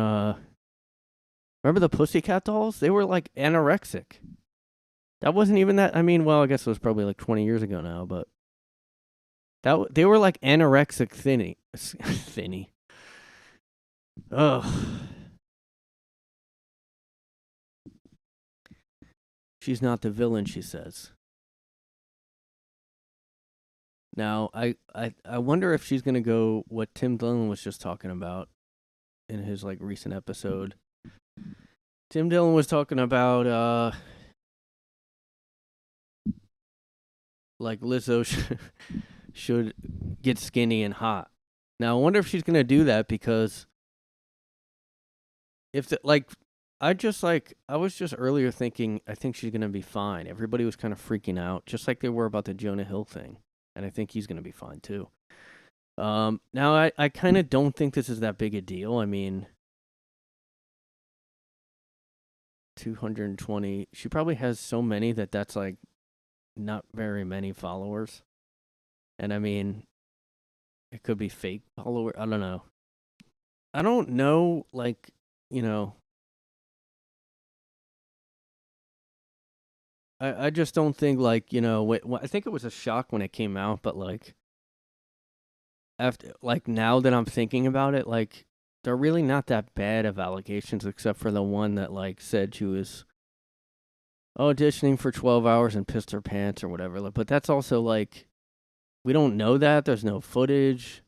Remember the Pussycat Dolls? They were, like, anorexic. That wasn't even that... I mean, well, I guess it was probably, like, 20 years ago now, but... They were like anorexic thinny. Ugh. She's not the villain, she says. Now, I wonder if she's gonna go what Tim Dillon was just talking about in his like recent episode. Tim Dillon was talking about like Lizzo should get skinny and hot. Now, I wonder if she's going to do that because if I was just earlier thinking, I think she's going to be fine. Everybody was kind of freaking out, just like they were about the Jonah Hill thing. And I think he's going to be fine too. Now I kind of don't think this is that big a deal. I mean, 220, she probably has so many that's like not very many followers. And I mean, it could be fake followers. I don't know. I don't know, like, you know, I just don't think, like, you know, I think it was a shock when it came out, but like, after, like, now that I'm thinking about it, like, they're really not that bad of allegations, except for the one that, like, said she was auditioning for 12 hours and pissed her pants or whatever. But that's also, like, we don't know that. There's no footage.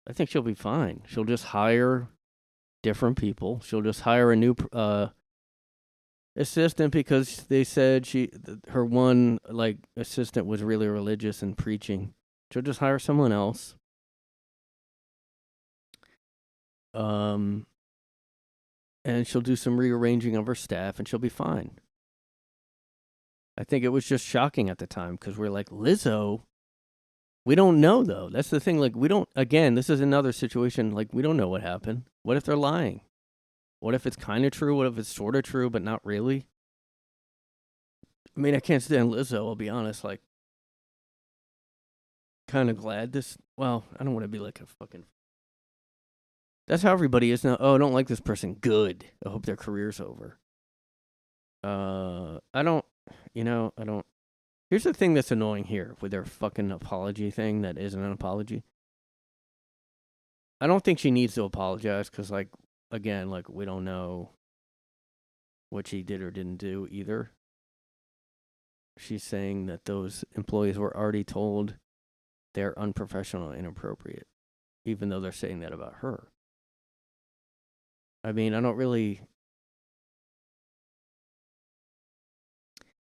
I think she'll be fine. She'll just hire different people. She'll just hire a new assistant because they said her one, like, assistant was really religious and preaching. She'll just hire someone else. And she'll do some rearranging of her staff, and she'll be fine. I think it was just shocking at the time because we're like, Lizzo. We don't know, though. That's the thing. Like, we don't. Again, this is another situation. Like, we don't know what happened. What if they're lying? What if it's kind of true? What if it's sort of true, but not really? I mean, I can't stand Lizzo, I'll be honest. Like, kind of glad this. Well, I don't want to be like a fucking. That's how everybody is now. Oh, I don't like this person. Good. I hope their career's over. I don't. Here's the thing that's annoying here with their fucking apology thing that isn't an apology. I don't think she needs to apologize because, like, again, like, we don't know what she did or didn't do either. She's saying that those employees were already told they're unprofessional and inappropriate, even though they're saying that about her. I mean,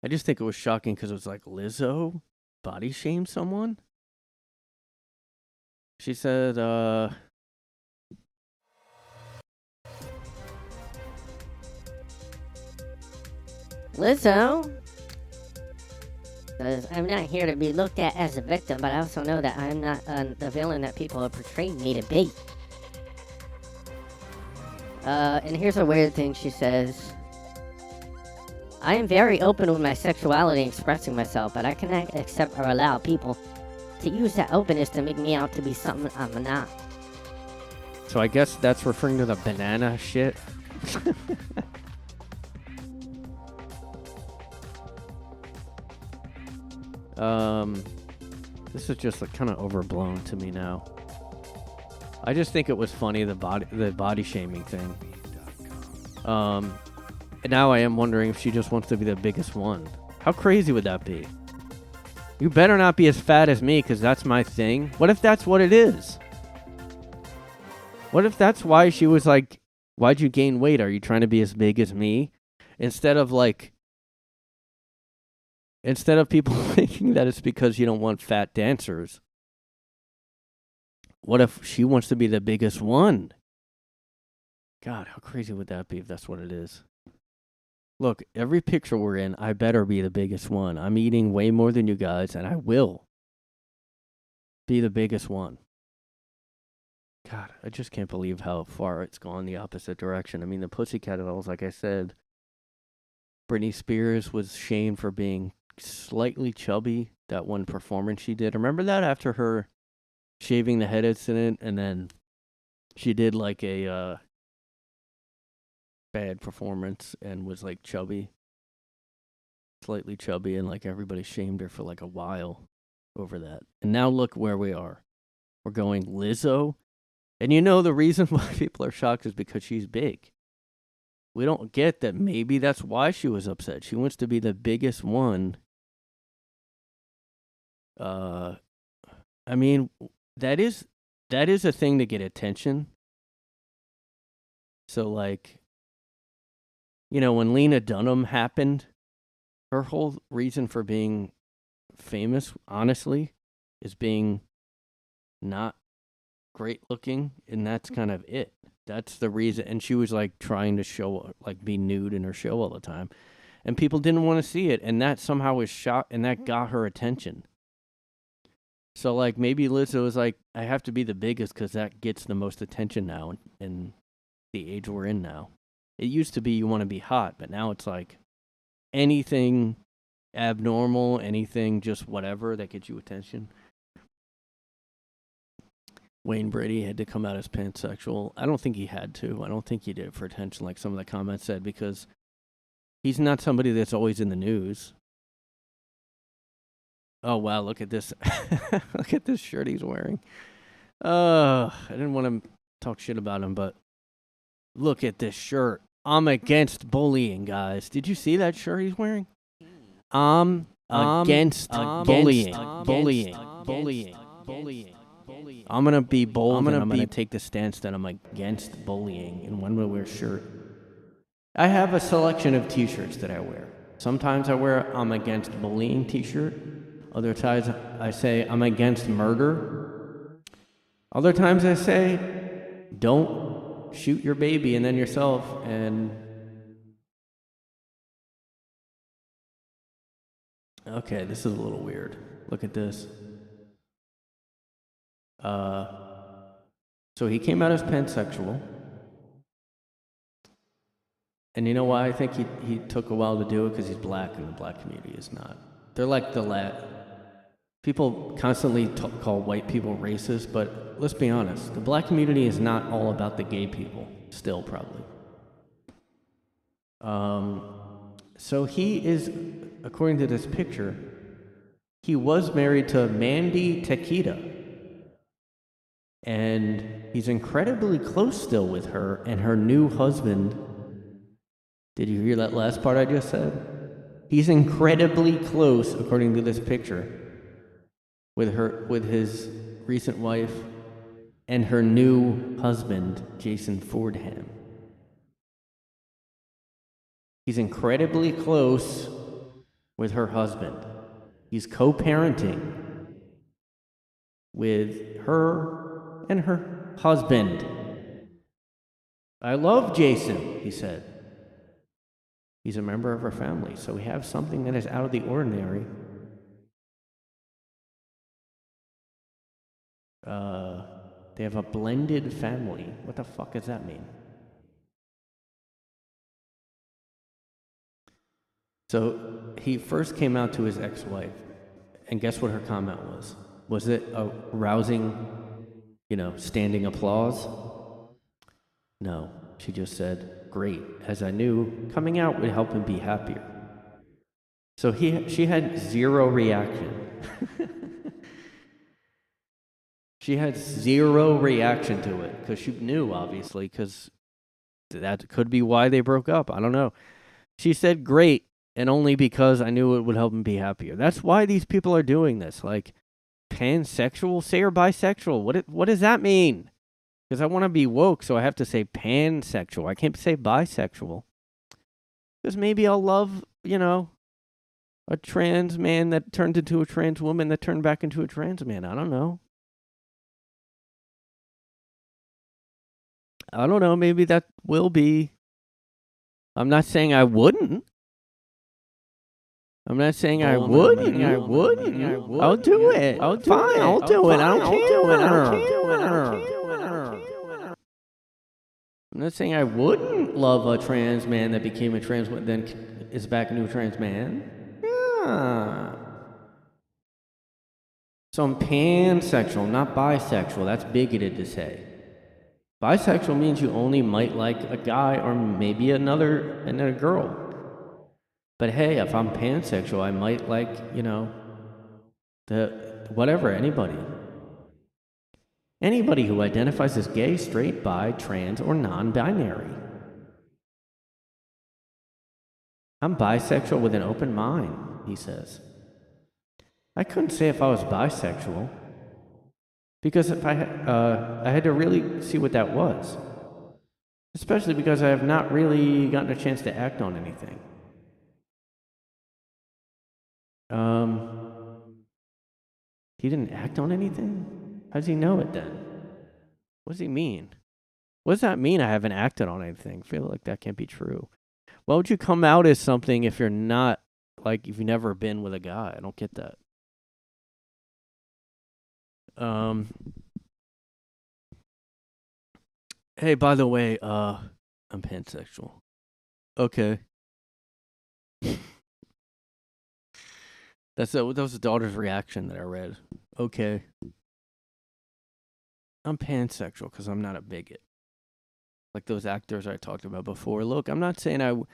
I just think it was shocking because it was like, Lizzo body shamed someone? She said, Lizzo says, I'm not here to be looked at as a victim, but I also know that I'm not the villain that people have portrayed me to be. And here's a weird thing she says. I am very open with my sexuality and expressing myself, but I cannot accept or allow people to use that openness to make me out to be something I'm not. So I guess that's referring to the banana shit. This is just like kind of overblown to me now. I just think it was funny, the body shaming thing. And now I am wondering if she just wants to be the biggest one. How crazy would that be? You better not be as fat as me because that's my thing. What if that's what it is? What if that's why she was like, why'd you gain weight? Are you trying to be as big as me? Instead of people thinking that it's because you don't want fat dancers. What if she wants to be the biggest one? God, how crazy would that be if that's what it is? Look, every picture we're in, I better be the biggest one. I'm eating way more than you guys, and I will be the biggest one. God, I just can't believe how far it's gone the opposite direction. I mean, the Pussycat Dolls, like I said, Britney Spears was shamed for being slightly chubby, that one performance she did. Remember that after her shaving the head incident, and then she did like a bad performance and was like slightly chubby, and like everybody shamed her for like a while over that. And now look where we are. We're going Lizzo. And you know the reason why people are shocked is because she's big. We don't get that maybe that's why she was upset. She wants to be the biggest one. I mean, that is a thing to get attention. So, like, you know, when Lena Dunham happened, her whole reason for being famous, honestly, is being not great looking, and that's kind of it. that's the reason. And she was like trying to show, like, be nude in her show all the time. And people didn't want to see it. And that somehow was shot, and that got her attention. So, like, maybe Lizzo was like, I have to be the biggest because that gets the most attention now in the age we're in now. It used to be you want to be hot, but now it's like anything abnormal, anything just whatever that gets you attention. Wayne Brady had to come out as pansexual. I don't think he had to. I don't think he did it for attention, like some of the comments said, because he's not somebody that's always in the news. Oh, wow, look at this. Look at this shirt he's wearing. I didn't want to talk shit about him, but look at this shirt. I'm against bullying, guys. Did you see that shirt he's wearing? Against bullying. I'm going to be bold, and I'm going to take the stance that I'm against bullying in one way wear shirt. I have a selection of t-shirts that I wear. Sometimes I wear I'm against bullying t-shirt. Other times I say I'm against murder. Other times I say don't shoot your baby and then yourself. And okay, this is a little weird. Look at this. So he came out as pansexual. And you know why I think he took a while to do it? Because he's black, and the black community is not. They're like people constantly call white people racist, but let's be honest. The black community is not all about the gay people. Still, probably. So he is, according to this picture, he was married to Mandy Tequita. And he's incredibly close still with her and her new husband. Did you hear that last part I just said? He's incredibly close, according to this picture, with his recent wife and her new husband, Jason Fordham. He's incredibly close with her husband. He's co-parenting with her and her husband. I love Jason, he said. He's a member of our family, so we have something that is out of the ordinary. They have a blended family. What the fuck does that mean? So he first came out to his ex-wife, and guess what her comment was? Was it a rousing, standing applause? No, she just said, great, as I knew coming out would help him be happier. So she had zero reaction. She had zero reaction to it, because she knew, obviously, because that could be why they broke up. I don't know. She said, great, and only because I knew it would help him be happier. That's why these people are doing this. Like, pansexual? Say you're bisexual. What does that mean? Because I want to be woke, so I have to say pansexual. I can't say bisexual. Because maybe I'll love, a trans man that turned into a trans woman that turned back into a trans man. I don't know. Maybe that will be. I'm not saying I wouldn't. I'm not saying I wouldn't. I'll do it. I'll do it. I don't care. I'm not saying I wouldn't love a trans man that became a trans woman, then is back into a trans man. Yeah. So I'm pansexual, not bisexual. That's bigoted to say. Bisexual means you only might like a guy or maybe another girl. But hey, if I'm pansexual, I might like, anybody. Anybody who identifies as gay, straight, bi, trans, or non-binary. I'm bisexual with an open mind, he says. I couldn't say if I was bisexual, because if I had to really see what that was. Especially because I have not really gotten a chance to act on anything. He didn't act on anything? How does he know it then? What does he mean? What does that mean? I haven't acted on anything. I feel like that can't be true. Why would you come out as something if you're not, like, if you've never been with a guy? I don't get that. Hey, by the way, I'm pansexual. Okay. That was the daughter's reaction that I read. Okay. I'm pansexual because I'm not a bigot. Like those actors I talked about before. Look, I'm not saying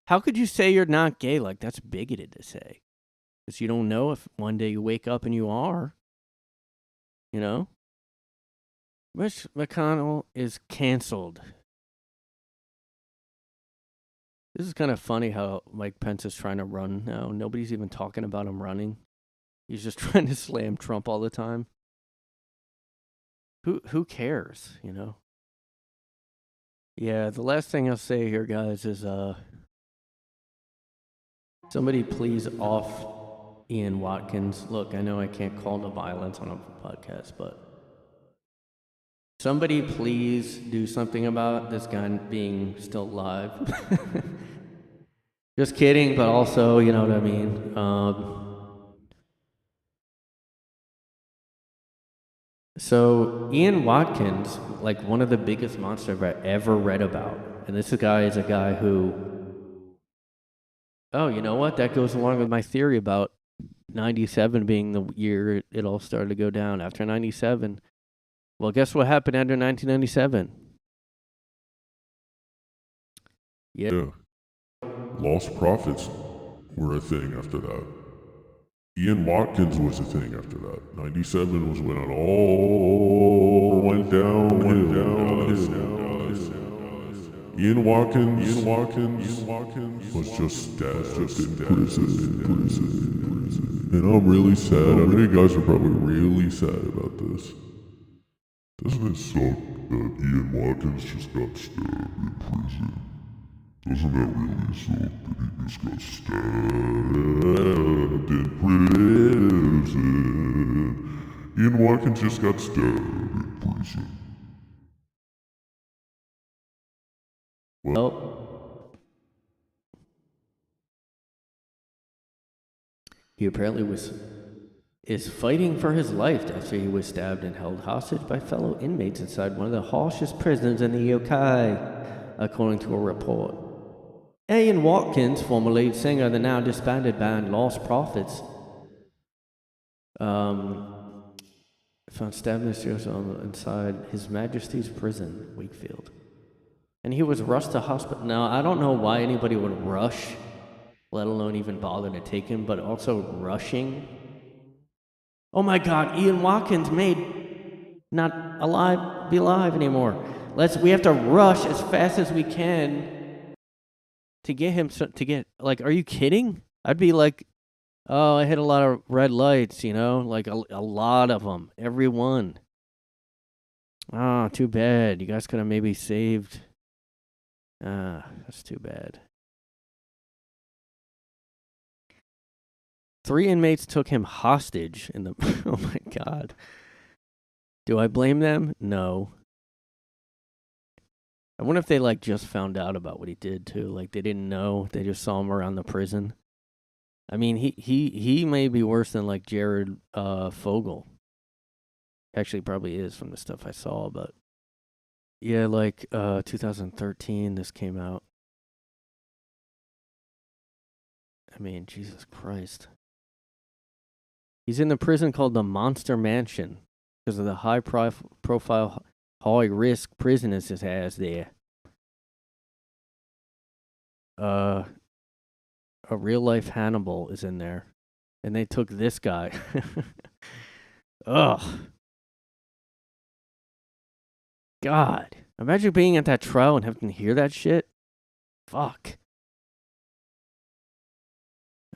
how could you say you're not gay? Like, that's bigoted to say. Because you don't know if one day you wake up and you are. You know? Mitch McConnell is canceled. This is kind of funny how Mike Pence is trying to run now. Nobody's even talking about him running. He's just trying to slam Trump all the time. Who cares, you know? Yeah, the last thing I'll say here, guys, is somebody please off Ian Watkins. Look, I know I can't call to violence on a podcast, but somebody please do something about this guy being still alive. Just kidding, but also, you know what I mean? So Ian Watkins, like one of the biggest monsters I've ever read about. And this guy is a guy who, oh, you know what? That goes along with my theory about 97 being the year it all started to go down. After 97, well, guess what happened after 1997? Yeah. Lost profits were a thing after that. Ian Watkins was a thing after that. 97 was when it all went downhill. Ian Watkins was just stabbed in prison. And I'm really sad. I know you guys are probably really sad about this. Doesn't it suck that Ian Watkins just got stabbed in prison? Doesn't that really suck that he just got stabbed in prison? Ian Watkins just got stabbed in prison. Well, he apparently is fighting for his life after he was stabbed and held hostage by fellow inmates inside one of the harshest prisons in the UK, according to a report. Ian Watkins, former lead singer of the now disbanded band Lost Prophets, found stabbed inside His Majesty's Prison, Wakefield. And he was rushed to hospital. Now, I don't know why anybody would rush, let alone even bother to take him, but also rushing. Oh my God, Ian Watkins made not be alive anymore. We have to rush as fast as we can to get him like, are you kidding? I'd be like, oh, I hit a lot of red lights, you know, like a lot of them, every one. Oh, too bad. You guys could have maybe saved. That's too bad. 3 inmates took him hostage in the. Oh my God. Do I blame them? No. I wonder if they like just found out about what he did too. Like they didn't know. They just saw him around the prison. I mean, he may be worse than like Jared Fogle. Actually, probably is from the stuff I saw, but yeah, like 2013, this came out. I mean, Jesus Christ. He's in the prison called the Monster Mansion because of the high-profile, high-risk prisoners it has there. A real-life Hannibal is in there, and they took this guy. Ugh. God. Imagine being at that trial and having to hear that shit. Fuck.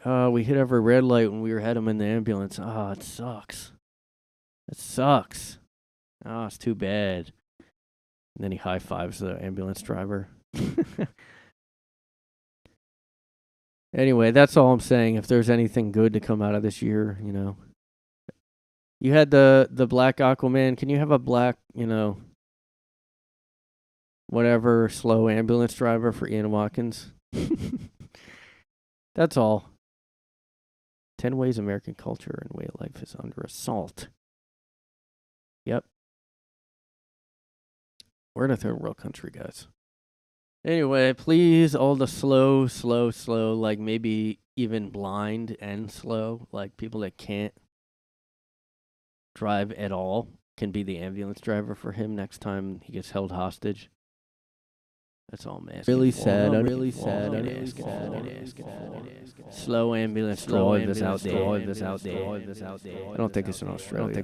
We hit every red light when we had him in the ambulance. Oh, it sucks. It sucks. Oh, it's too bad. And then he high-fives the ambulance driver. Anyway, that's all I'm saying. If there's anything good to come out of this year, you know. You had the black Aquaman. Can you have a black, you know, whatever, slow ambulance driver for Ian Watkins. That's all. 10 ways American culture and way of life is under assault. Yep. We're in a third world country, guys. Anyway, please, all the slow, like maybe even blind and slow, like people that can't drive at all, can be the ambulance driver for him next time he gets held hostage. That's all I'm asking. Really sad. Slow ambulance drivers out there. I don't think it's in Australia.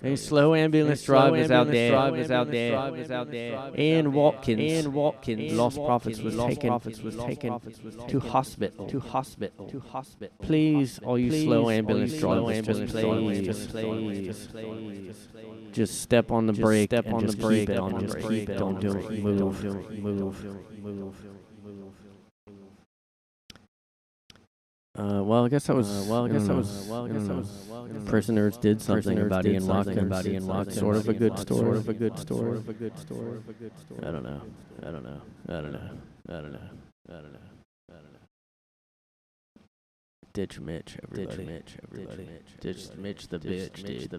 Any slow ambulance drivers out there. Ian Watkins. Lost Prophets was taken to hospital. Please, all you slow ambulance drivers, just step on the brake and just keep it on. Just keep it. Don't do it. Move. Well, I guess that was. Prisoners did something about Ian Watkins. Sort of a good story. I don't know. Ditch Mitch, everybody. Ditch Mitch the bitch, dude.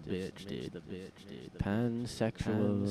Pansexual.